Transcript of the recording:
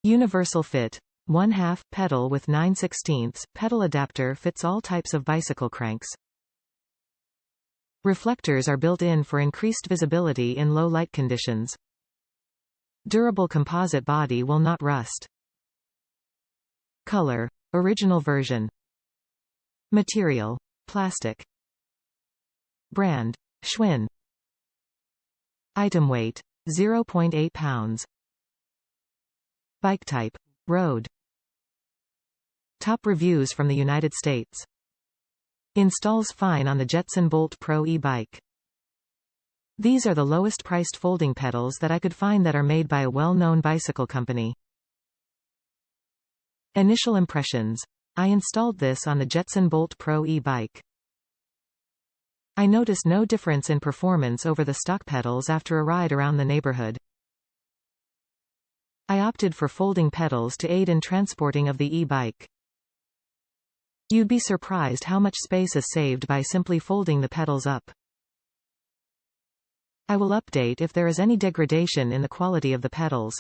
Universal fit. 1/2 pedal with 9/16 pedal adapter fits all types of bicycle cranks. Reflectors are built in for increased visibility in low light conditions. Durable composite body will not rust. Color. Original version. Material. Plastic. Brand. Schwinn. Item weight. 0.8 pounds. Bike type. Road. Top reviews from the United States. Installs fine on the Jetson Bolt Pro e-bike. These are the lowest priced folding pedals that I could find that are made by a well-known bicycle company. Initial impressions. I installed this on the Jetson Bolt Pro e-bike. I noticed no difference in performance over the stock pedals after a ride around the neighborhood. I opted for folding pedals to aid in transporting of the e-bike. You'd be surprised how much space is saved by simply folding the pedals up. I will update if there is any degradation in the quality of the pedals.